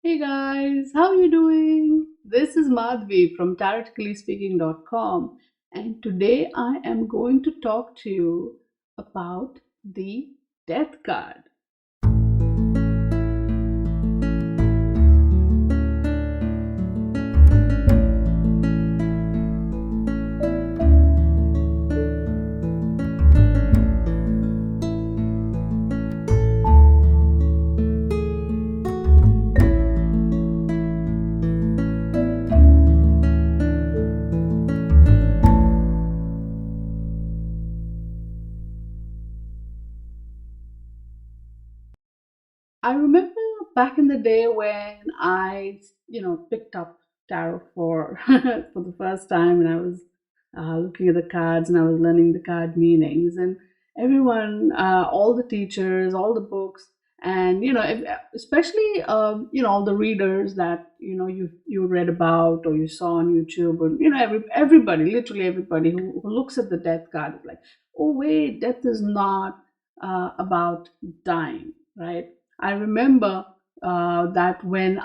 Hey guys, how are you doing? This is Madhvi from TaroticallySpeaking.com, and today I am going to talk to you about the death card. I remember back in the day when I picked up tarot for for the first time, and I was looking at the cards and I was learning the card meanings, and everyone, all the teachers, all the books, and especially all the readers that you read about or you saw on YouTube, or everybody, literally everybody who looks at the death card is like, oh wait, death is not about dying, right? I remember that when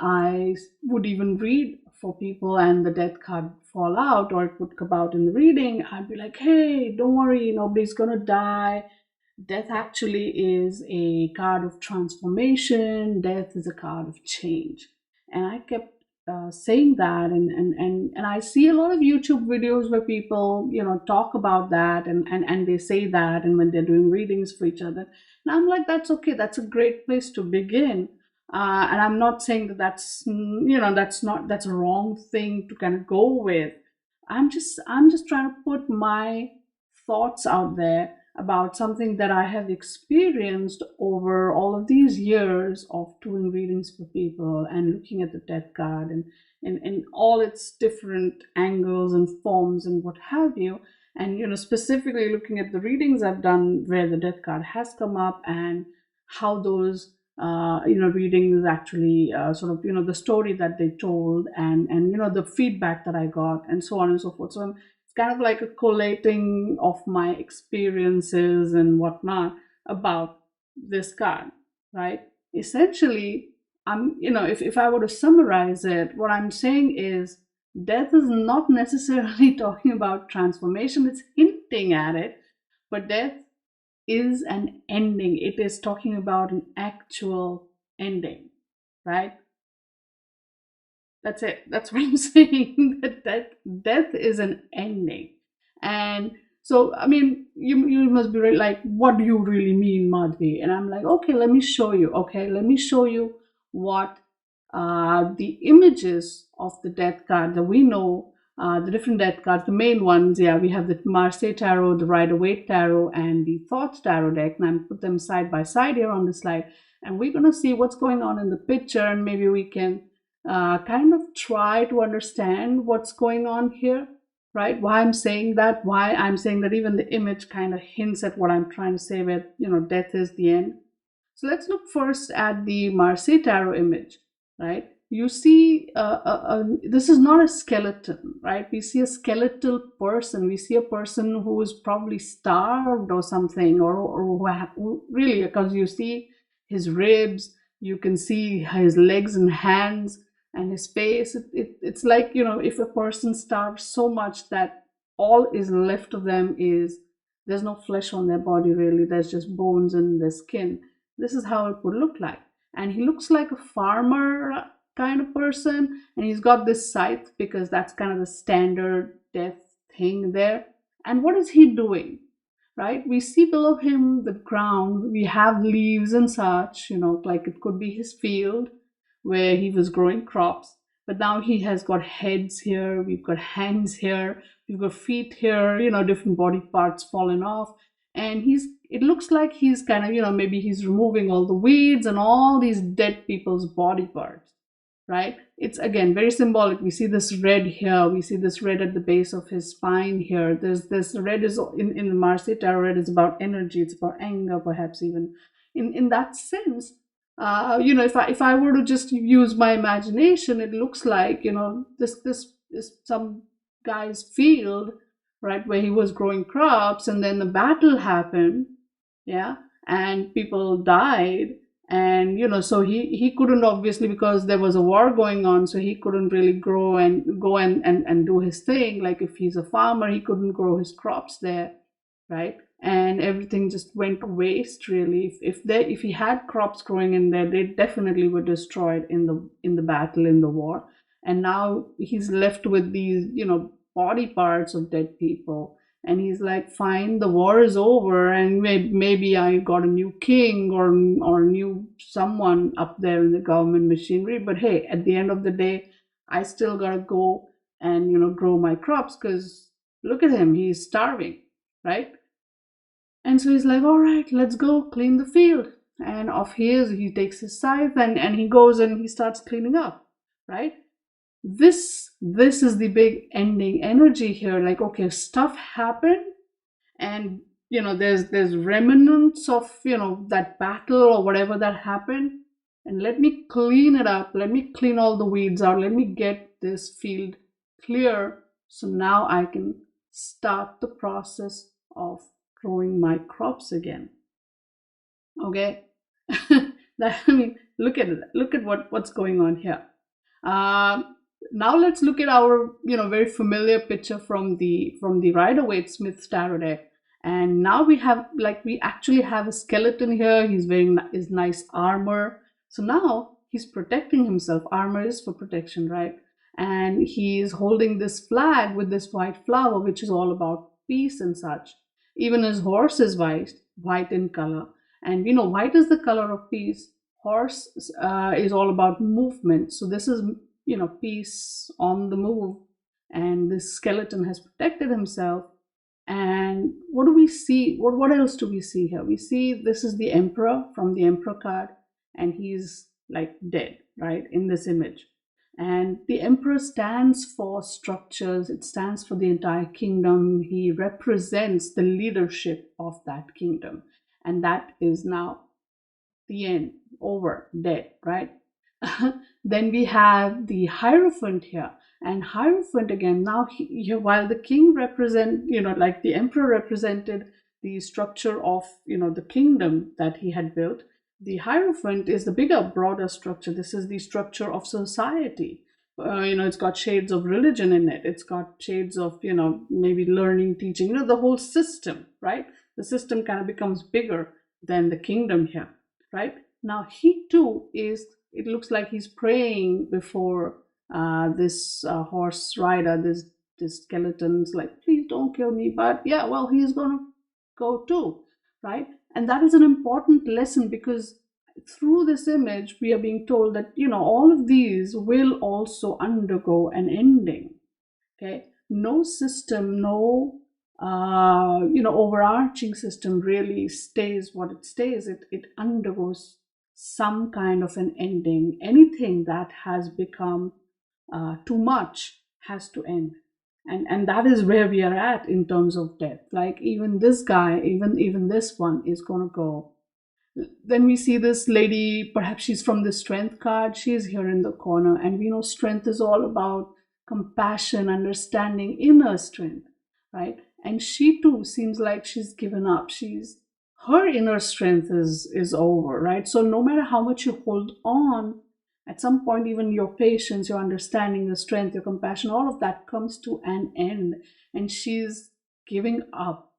would even read for people and the death card fall out or it would come out in the reading, I'd be like, hey, don't worry, nobody's gonna die. Death actually is a card of transformation. Death is a card of change. And I kept saying that, and I see a lot of YouTube videos where people talk about that, and they say that, and when they're doing readings for each other, and I'm like, that's okay, that's a great place to begin. And I'm not saying that that's a wrong thing to kind of go with. I'm just trying to put my thoughts out there about something that I have experienced over all of these years of doing readings for people and looking at the death card and all its different angles and forms and what have you. And specifically looking at the readings I've done where the death card has come up, and how those readings actually sort of the story that they told, and the feedback that I got, and so on and so forth. So it's kind of like a collating of my experiences and whatnot about this card, right? Essentially, if I were to summarize it, what I'm saying is death is not necessarily talking about transformation, it's hinting at it, but death is an ending. It is talking about an actual ending, right? That's it. That's what I'm saying. That death is an ending. And so, I mean, you must be like, what do you really mean, Madhvi? And I'm like, okay, let me show you. Okay, let me show you what the images of the death card that we know, the different death cards, the main ones. Yeah, we have the Marseille Tarot, the Rider Waite Tarot, and the Thoughts Tarot deck. And I put them side by side here on the slide. And we're going to see what's going on in the picture, and maybe we can kind of try to understand what's going on here, right? Why I'm saying that, why I'm saying that even the image kind of hints at what I'm trying to say, where, death is the end. So let's look first at the Marseille Tarot image, right? You see, this is not a skeleton, right? We see a skeletal person. We see a person who is probably starved or something, who really, because you see his ribs, you can see his legs and hands and his face. It's like, if a person starves so much that all is left of them is there's no flesh on their body, really. There's just bones and their skin. This is how it would look like. And he looks like a farmer kind of person, and he's got this scythe because that's kind of the standard death thing there. And what is he doing? Right? We see below him the ground, we have leaves and such, like it could be his field where he was growing crops. But now he has got heads here, we've got hands here, we've got feet here, different body parts fallen off. And it looks like he's kind of, maybe he's removing all the weeds and all these dead people's body parts, right? It's again very symbolic. We see this red here, we see this red at the base of his spine here. There's this red is in the Marseille Tarot, red is about energy, it's about anger, perhaps even in that sense. If I were to just use my imagination, it looks like, this is some guy's field, right, where he was growing crops, and then the battle happened, yeah, and people died, And so he couldn't, obviously, because there was a war going on, so he couldn't really grow and go and do his thing. Like if he's a farmer, he couldn't grow his crops there, right? And everything just went to waste, really. If he had crops growing in there, they definitely were destroyed in the battle, in the war. And now he's left with these body parts of dead people. And he's like, fine, the war is over, and maybe I got a new king, or new someone up there in the government machinery, but hey, at the end of the day, I still gotta go and grow my crops, because look at him, he's starving, right? And so he's like, all right, let's go clean the field. And off he takes his scythe, and he goes and he starts cleaning up, right? This is the big ending energy here. Like, okay, stuff happened, and there's remnants of that battle or whatever that happened, and let me clean it up, let me clean all the weeds out, let me get this field clear, so now I can start the process of growing my crops again. Okay. Look at it, look at what's going on here. um, Now let's look at our very familiar picture from the Rider-Waite-Smith tarot deck. And now we actually have a skeleton here. He's wearing his nice armor. So now he's protecting himself. Armor is for protection, right? And he's holding this flag with this white flower, which is all about peace and such. Even his horse is white in color. And white is the color of peace. Horse is all about movement. So this is peace on the move. And this skeleton has protected himself. And what do we see? What else do we see here? We see this is the emperor from the emperor card, and he's like dead, right, in this image. And the emperor stands for structures, it stands for the entire kingdom. He represents the leadership of that kingdom. And that is now the end, over, dead, right? Then we have the Hierophant here. And Hierophant again, now while the king like the emperor represented the structure of the kingdom that he had built, the Hierophant is the bigger, broader structure. This is the structure of society. It's got shades of religion in it. It's got shades of maybe learning, teaching, the whole system, right? The system kind of becomes bigger than the kingdom here, right? Now he too it looks like he's praying before this horse rider, this skeleton's like, please don't kill me. But yeah, well, he's gonna go too, right? And that is an important lesson, because through this image we are being told that all of these will also undergo an ending. Okay, no system, no overarching system really stays what it stays. It undergoes some kind of an ending. Anything that has become too much has to end. And that is where we are at in terms of death. Like even this guy, even this one is going to go. Then we see this lady, perhaps she's from the strength card. She's here in the corner, and we know strength is all about compassion, understanding, inner strength, right? And she too seems like she's given up. Her inner strength is over, right? So no matter how much you hold on, at some point, even your patience, your understanding, your strength, your compassion, all of that comes to an end, and she's giving up.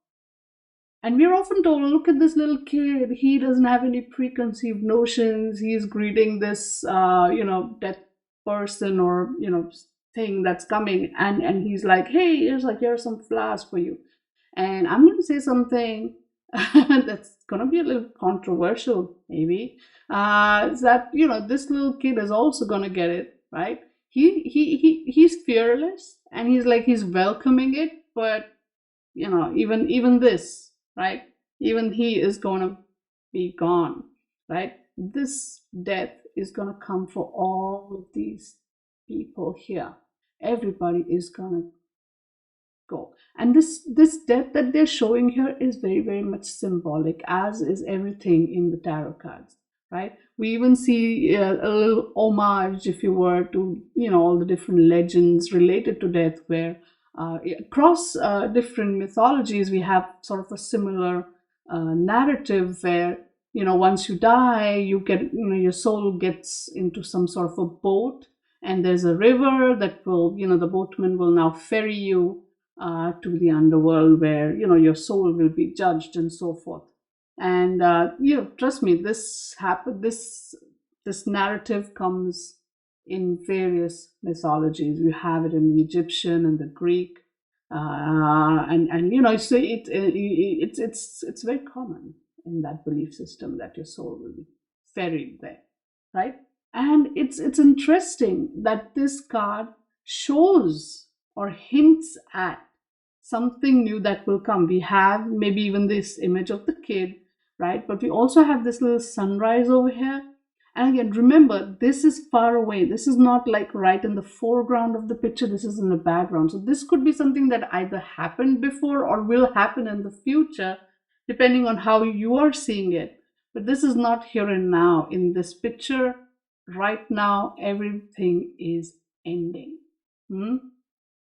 And we're often told, look at this little kid. He doesn't have any preconceived notions. He's greeting this, dead person, or, thing that's coming. And he's like, hey, here's some flowers for you. And I'm going to say something that's going to be a little controversial, maybe. Is that, this little kid is also going to get it, right? He's fearless, and he's welcoming it, but even this, right, even he is going to be gone, right? This death is going to come for all of these people here. Everybody is going to go. And this death that they're showing here is very, very much symbolic, as is everything in the tarot cards, right? We even see a little homage, if you were, to all the different legends related to death, where across different mythologies we have sort of a similar narrative, where once you die, you get, your soul gets into some sort of a boat, and there's a river that will, the boatman will now ferry you to the underworld, where, your soul will be judged and so forth. And trust me, this narrative comes in various mythologies. You have it in the Egyptian and the Greek, and so it's very common in that belief system that your soul will be ferried there, right? And it's interesting that this card shows or hints at something new that will come. We have maybe even this image of the kid, right? But we also have this little sunrise over here. And again, remember, this is far away. This is not like right in the foreground of the picture. This is in the background. So this could be something that either happened before or will happen in the future, depending on how you are seeing it. But this is not here and now. In this picture, right now, everything is ending.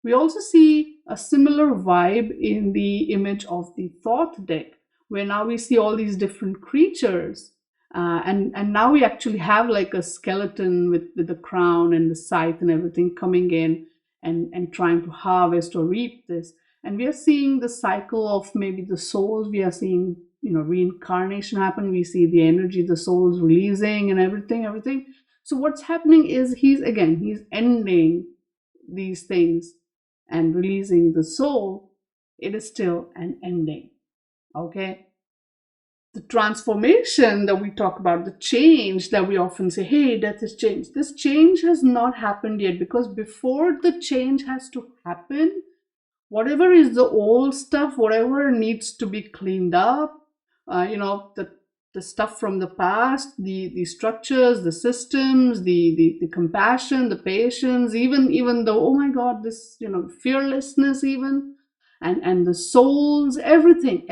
We also see a similar vibe in the image of the Thoth deck, where now we see all these different creatures. And now we actually have like a skeleton with the crown and the scythe and everything coming in and trying to harvest or reap this. And we are seeing the cycle of maybe the souls. We are seeing, reincarnation happen. We see the energy, the souls releasing and everything. So what's happening is he's ending these things and releasing the soul. It is still an ending. Okay? The transformation that we talk about, the change that we often say, hey, death is change. This change has not happened yet, because before the change has to happen, whatever is the old stuff, whatever needs to be cleaned up, the stuff from the past, the structures, the systems, the compassion, the patience, even though, oh my God, this, fearlessness even, and the souls, everything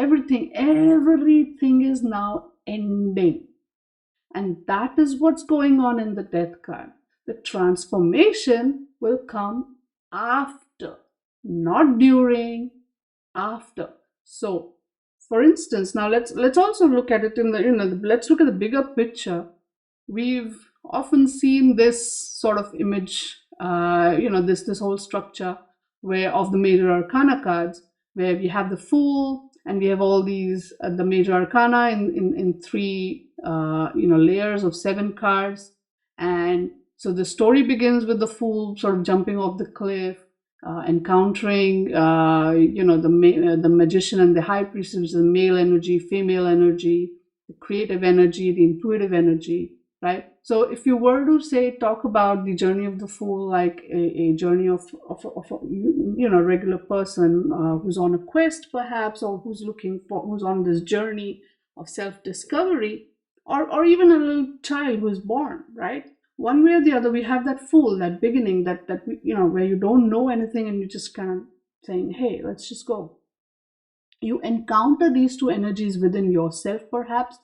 is now ending. And that is what's going on in the death card. The transformation will come after, not during, after. So for instance, now let's also look at it in the, let's look at the bigger picture. We've often seen this sort of image, this whole structure where of the major arcana cards, where we have the Fool and we have all these the major arcana in three layers of 7 cards. And so the story begins with the Fool sort of jumping off the cliff, encountering the magician and the high priest, which is the male energy, female energy, the creative energy, the intuitive energy, right? So if you were to say, talk about the journey of the Fool like a journey of a regular person who's on a quest perhaps, or who's on this journey of self-discovery, or even a little child who is born, right? One way or the other, we have that Fool, that beginning, that where you don't know anything and you're just kind of saying, hey, let's just go. You encounter these two energies within yourself, perhaps.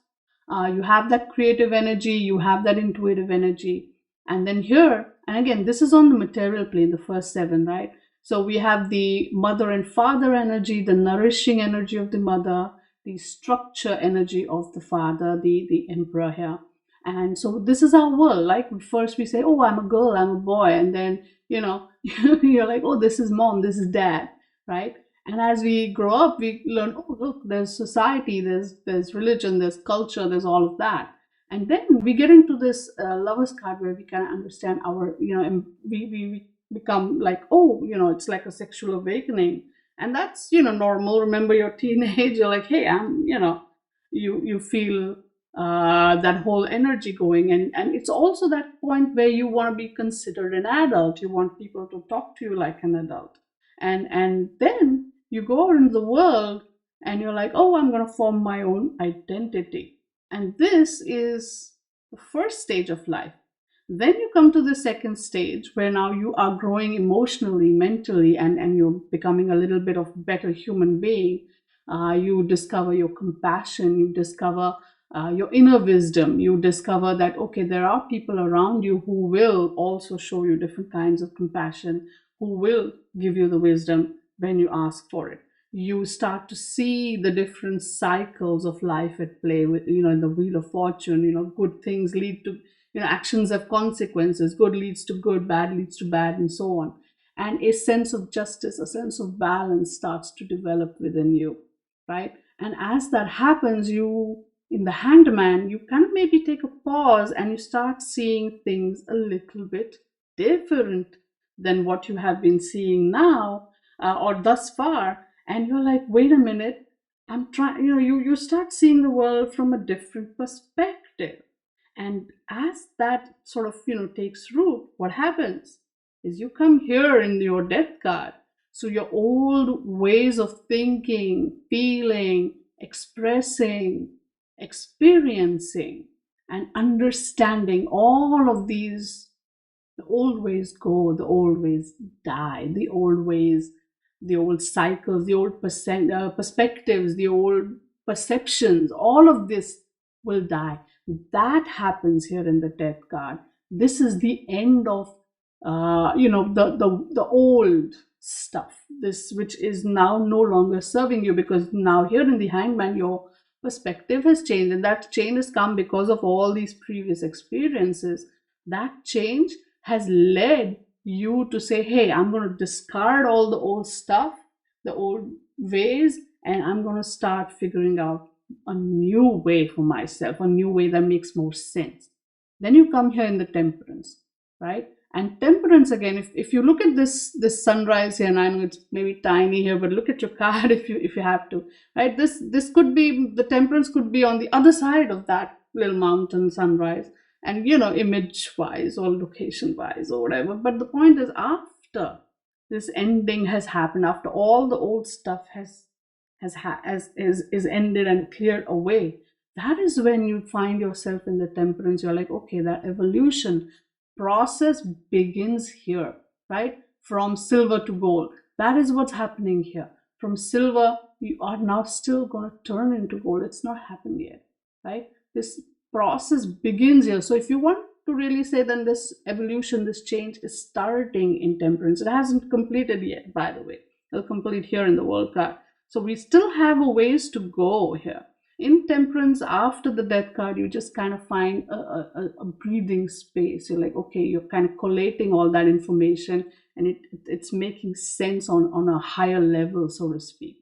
You have that creative energy, you have that intuitive energy. And then here, and again, this is on the material plane, the first 7, right? So we have the mother and father energy, the nourishing energy of the mother, the structure energy of the father, the emperor here. And so this is our world. Like first we say, oh, I'm a girl, I'm a boy. And then, you're like, oh, this is mom, this is dad, right? And as we grow up, we learn, oh, look, there's society, there's religion, there's culture, there's all of that. And then we get into this lover's card where we kind of understand our, and we become like, oh, it's like a sexual awakening. And that's, normal. Remember your teenage, you're like, hey, you feel that whole energy going. And it's also that point where you want to be considered an adult. You want people to talk to you like an adult. And then you go out into the world and you're like, oh, I'm going to form my own identity. And this is the first stage of life. Then you come to the second stage where now you are growing emotionally, mentally, and you're becoming a little bit of better human being. You discover your compassion, you discover your inner wisdom, you discover that, okay, there are people around you who will also show you different kinds of compassion, who will give you the wisdom when you ask for it. You start to see the different cycles of life at play with, in the wheel of fortune. Good things lead to, actions have consequences. Good leads to good, bad leads to bad, and so on. And a sense of justice, a sense of balance starts to develop within you, right? And as that happens, you, in the Hanged Man, you kind of maybe take a pause and you start seeing things a little bit different than what you have been seeing now, or thus far. And you're like, wait a minute, I'm trying, you start seeing the world from a different perspective. And as that sort of, takes root, what happens is you come here in your death card. So your old ways of thinking, feeling, expressing, experiencing, and understanding, all of these, the old ways go, the old ways die, the old ways, the old cycles, the old perspectives, the old perceptions, all of this will die. That happens here in the death card. This is the end of, the old stuff, this which is now no longer serving you, because now here in the Hangman, your perspective has changed, and that change has come because of all these previous experiences. That change has led you to say, hey, I'm going to discard all the old stuff, the old ways, and I'm going to start figuring out a new way for myself, a new way that makes more sense. Then you come here in the Temperance, right? And Temperance, again, if you look at this sunrise here, and I know it's maybe tiny here, but look at your card if you have to, right? This could be, the Temperance could be on the other side of that little mountain sunrise, and image wise or location wise or whatever. But the point is, after this ending has happened, after all the old stuff is ended and cleared away, that is when you find yourself in the Temperance. You're like, okay, that evolution process begins here, right? From silver to gold. That is what's happening here. From silver, you are now still going to turn into gold. It's not happened yet, right? This process begins here. So if you want to really say, then this evolution, this change is starting in Temperance. It hasn't completed yet, by the way. It'll complete here in the World card. So we still have a ways to go here. In Temperance, after the Death card, you just kind of find a breathing space. You're like, okay, you're kind of collating all that information, and it's making sense on a higher level, so to speak.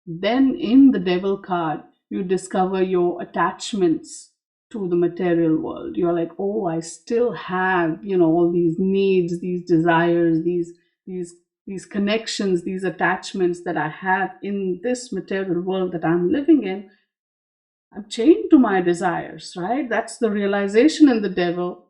Then in the Devil card, you discover your attachments to the material world. You're like, oh, I still have, all these needs, these desires, these connections, these attachments that I have in this material world that I'm living in. I'm chained to my desires, right? That's the realization in the Devil.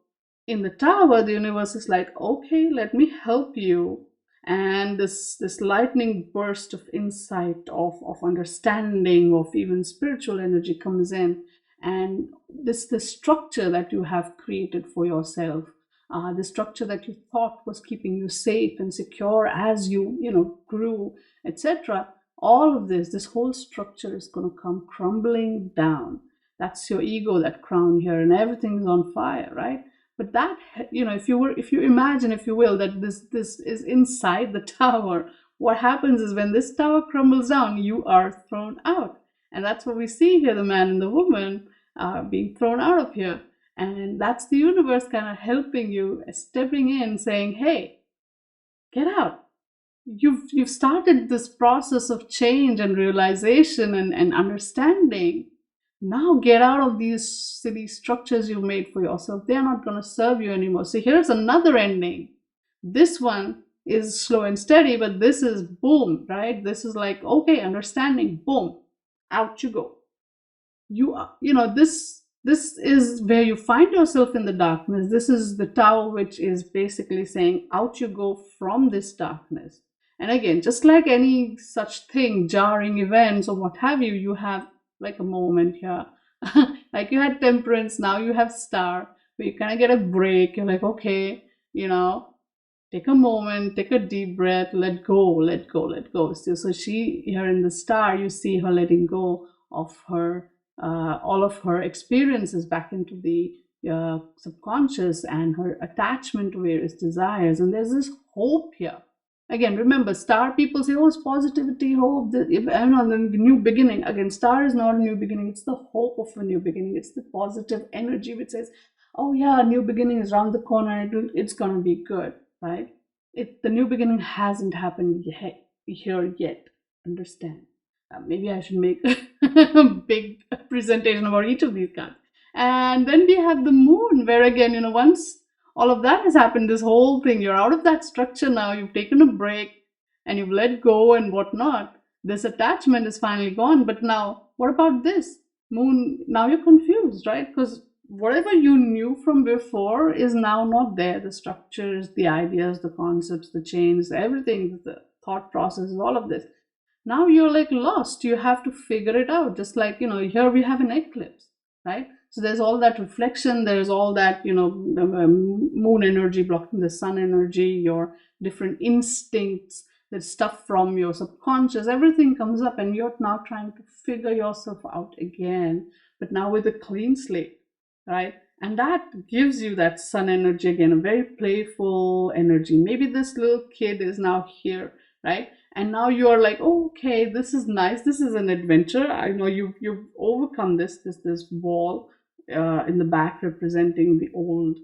In the Tower, the universe is like, okay, let me help you. And this lightning burst of insight, of understanding, of even spiritual energy comes in. And this structure that you have created for yourself, the structure that you thought was keeping you safe and secure as you grew, etc., all of this whole structure is going to come crumbling down. That's your ego, that crown here, and everything's on fire, right? But that, if you imagine, if you will, that this is inside the tower, what happens is when this tower crumbles down, you are thrown out. And that's what we see here, the man and the woman being thrown out of here. And that's the universe kind of helping you, stepping in, saying, hey, get out. You've started this process of change and realization and understanding. Now get out of these silly structures you made for yourself. They're not going to serve you anymore. So here's another ending. This one is slow and steady, but this is boom, right? This is like, okay, understanding, boom, out you go. You are, this is where you find yourself in the darkness. This is the Tower, which is basically saying, out you go from this darkness. And again, just like any such thing, jarring events or what have you, you have like a moment here. Like you had Temperance, now you have Star, where you kind of get a break. You're like, okay, take a moment, take a deep breath, let go, let go, let go. So she, here in the Star, you see her letting go of her, all of her experiences back into the subconscious, and her attachment to various desires. And there's this hope here. Again, remember, star people say, oh, it's positivity, hope, I know, the new beginning. Again, star is not a new beginning, it's the hope of a new beginning. It's the positive energy which says, oh yeah, a new beginning is around the corner, it's gonna be good, right? The new beginning hasn't happened yet, here yet. Understand? Maybe I should make a big presentation about each of these cards. And then we have the moon, where again, once all of that has happened, this whole thing, you're out of that structure now, you've taken a break and you've let go and whatnot. This attachment is finally gone. But now, what about this? Moon, now you're confused, right? Because whatever you knew from before is now not there. The structures, the ideas, the concepts, the chains, everything, the thought processes, all of this. Now you're like lost. You have to figure it out. Just like, here we have an eclipse, right? So there's all that reflection, there's all that, moon energy blocking the sun energy, your different instincts, that stuff from your subconscious, everything comes up, and you're now trying to figure yourself out again, but now with a clean slate, right? And that gives you that sun energy again, a very playful energy. Maybe this little kid is now here, right? And now you're like, oh, okay, this is nice, this is an adventure. I know you've overcome this wall in the back representing the old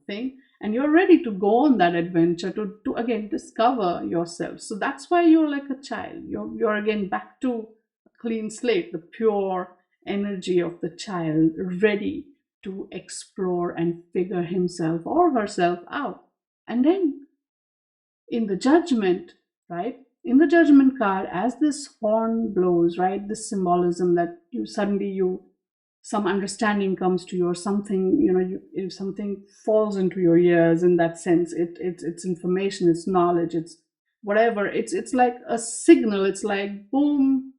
thing, and you're ready to go on that adventure to again discover yourself. So that's why you're like a child. You're again back to a clean slate, the pure energy of the child, ready to explore and figure himself or herself out. And then in the judgment, right? In the judgment card, as this horn blows, right? This symbolism that you some understanding comes to you, or something, if something falls into your ears, in that sense, it's information, it's knowledge, it's whatever. It's like a signal. It's like boom,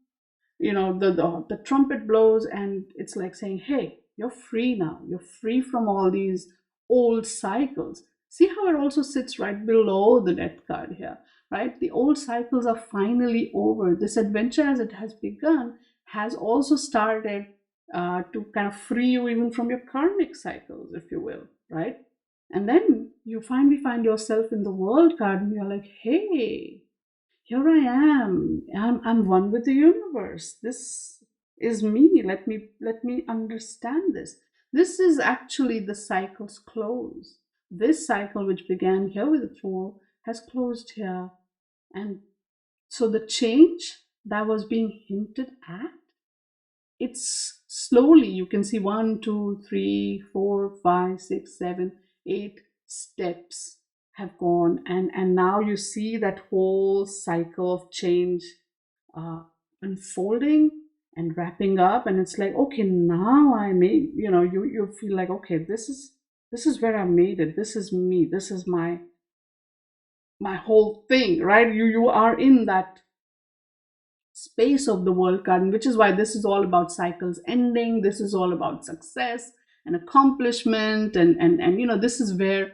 the trumpet blows, and it's like saying, hey, you're free now. You're free from all these old cycles. See how it also sits right below the death card here, right? The old cycles are finally over. This adventure, as it has begun, has also started to kind of free you even from your karmic cycles, if you will, right? And then you finally find yourself in the world card, and you're like, hey, here I am. I'm one with the universe. This is me. Let me understand this. This is actually the cycle's close. This cycle, which began here with the Fool, has closed here. And so the change that was being hinted at, it's slowly, you can see 1, 2, 3, 4, 5, 6, 7, 8 steps have gone, and now you see that whole cycle of change unfolding and wrapping up. And it's like, okay, now I made, you feel like, okay, this is where I made it. This is me. This is my whole thing, right? You are in that space of the world garden, which is why this is all about cycles ending. This is all about success and accomplishment, and this is where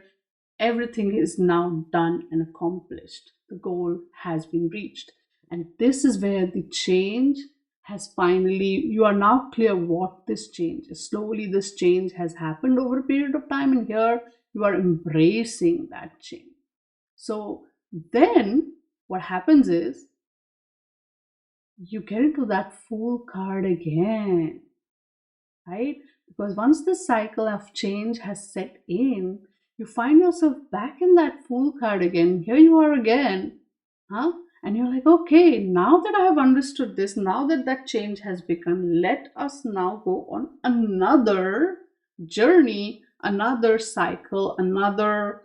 everything is now done and accomplished. The goal has been reached, and this is where the change has finally, you are now clear what this change is. Slowly this change has happened over a period of time, and here you are embracing that change. So then what happens is you get into that Fool card again, right? Because once the cycle of change has set in, you find yourself back in that Fool card again. Here you are again, huh? And you're like, okay, now that I have understood this, now that that change has begun, let us now go on another journey, another cycle, another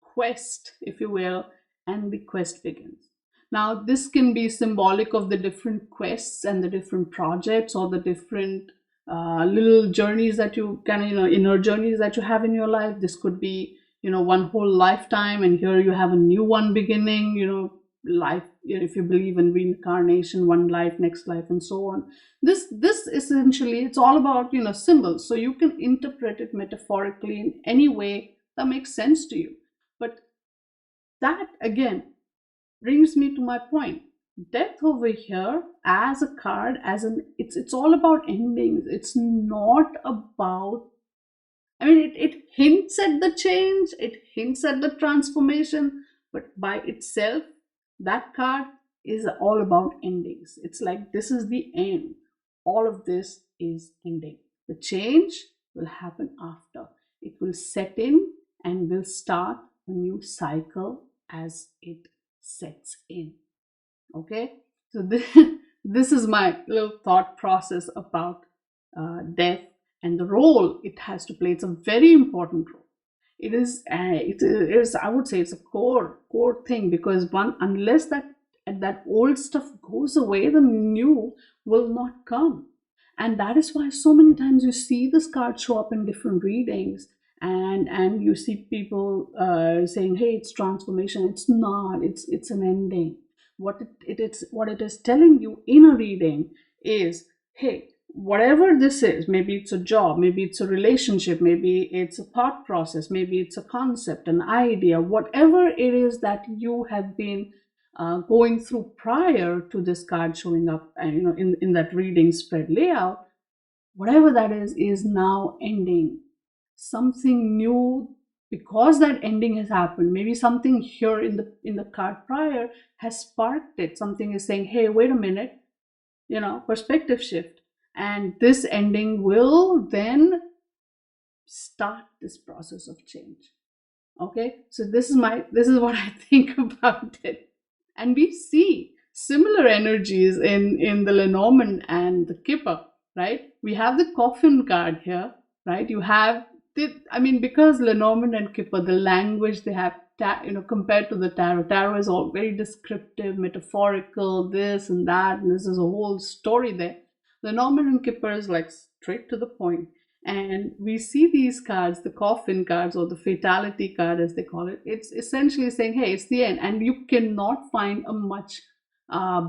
quest, if you will, and the quest begins. Now, this can be symbolic of the different quests and the different projects, or the different little journeys that you kind of, inner journeys that you have in your life. This could be, one whole lifetime, and here you have a new one beginning, life, if you believe in reincarnation, one life, next life, and so on. This essentially, it's all about, symbols. So you can interpret it metaphorically in any way that makes sense to you. But that, again, brings me to my point. Death over here as a card, it's all about endings. It's not about, I mean, it hints at the change, it hints at the transformation, but by itself, that card is all about endings. It's like this is the end. All of this is ending. The change will happen after. It will set in and will start a new cycle as it sets in. Okay, so this is my little thought process about death and the role it has to play. It's a very important role. It is, I would say, it's a core thing, because one, unless that old stuff goes away, the new will not come. And that is why so many times you see this card show up in different readings, and you see people saying, hey, it's transformation. It's not. It's an ending. What it is telling you in a reading is, hey, whatever this is, maybe it's a job, maybe it's a relationship, maybe it's a thought process, maybe it's a concept, an idea, whatever it is that you have been going through prior to this card showing up, and in that reading spread layout, whatever that is now ending. Something new, because that ending has happened, maybe something here in the card prior has sparked it. Something is saying, hey, wait a minute, perspective shift, and this ending will then start this process of change. Okay, so this is what I think about it. And we see similar energies in the Lenormand and the Kipper, right? We have the coffin card here, right? You have because Lenormand and Kipper, the language they have, compared to the tarot is all very descriptive, metaphorical, this and that, and this is a whole story there. Lenormand and Kipper is like straight to the point. And we see these cards, the coffin cards, or the fatality card as they call it. It's essentially saying, hey, it's the end. And you cannot find a much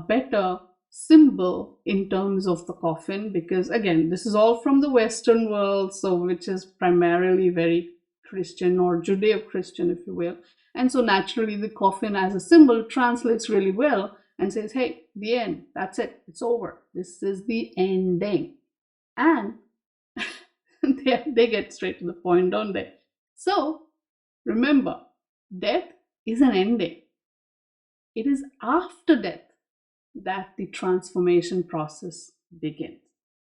better symbol in terms of the coffin, because again, this is all from the Western world, so which is primarily very Christian or Judeo-Christian, if you will. And so naturally the coffin as a symbol translates really well and says, hey, the end, that's it, it's over, this is the ending. And they get straight to the point, don't they? So remember, death is an ending. It is after death that the transformation process begins.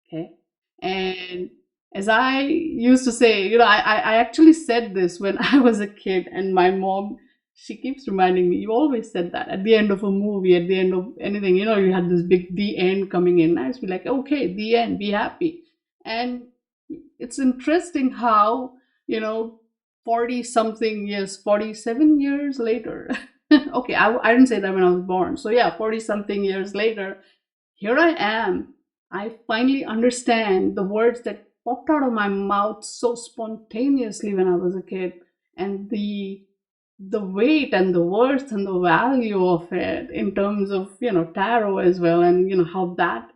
Okay. And as I used to say, I actually said this when I was a kid, and my mom, she keeps reminding me, you always said that at the end of a movie, at the end of anything, you had this big the end coming in. I used to be like, okay, the end, be happy. And it's interesting how, 40 something years, 47 years later, okay, I didn't say that when I was born. So yeah, 40 something years later, here I am. I finally understand the words that popped out of my mouth so spontaneously when I was a kid, and the weight and the worth and the value of it in terms of tarot as well, and how that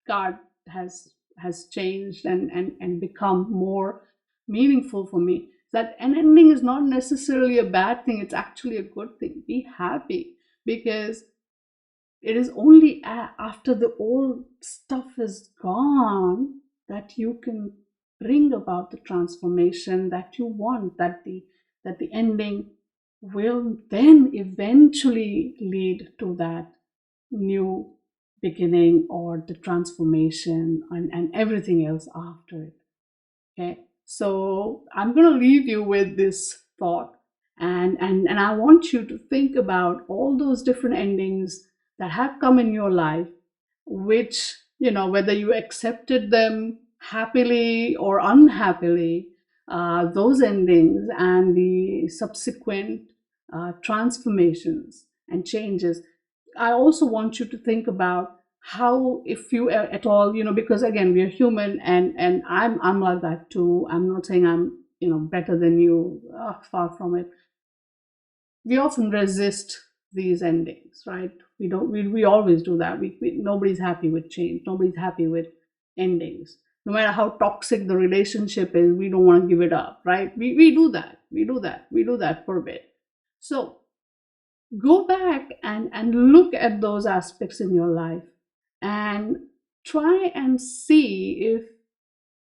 card has changed and become more meaningful for me. That an ending is not necessarily a bad thing, it's actually a good thing. Be happy, because it is only after the old stuff is gone that you can bring about the transformation that you want, that the ending will then eventually lead to that new beginning, or the transformation, and everything else after it. Okay, so I'm going to leave you with this thought, and I want you to think about all those different endings that have come in your life, which, whether you accepted them happily or unhappily, those endings and the subsequent transformations and changes. I also want you to think about how, if you at all, because again, we are human, and I'm like that too. I'm not saying I'm better than you, far from it. We often resist these endings, right? We always do that. Nobody's happy with change. Nobody's happy with endings. No matter how toxic the relationship is, we don't want to give it up, right? We do that. We do that for a bit. So go back and look at those aspects in your life, and try and see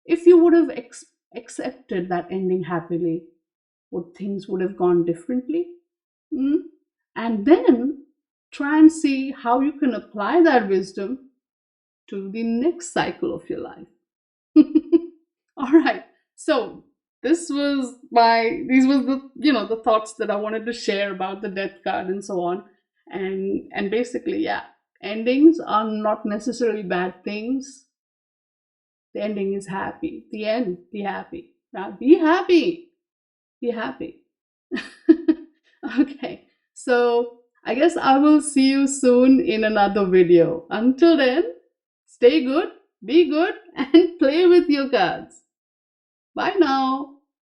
if you would have accepted that ending happily, would things would have gone differently. Hmm? and then try and see how you can apply that wisdom to the next cycle of your life. All right. So these was the the thoughts that I wanted to share about the death card and so on. And basically, yeah, endings are not necessarily bad things. The ending is happy. The end, be happy. Now be happy. Be happy. Okay. So I guess I will see you soon in another video. Until then, stay good, be good, and play with your cards. Bye now.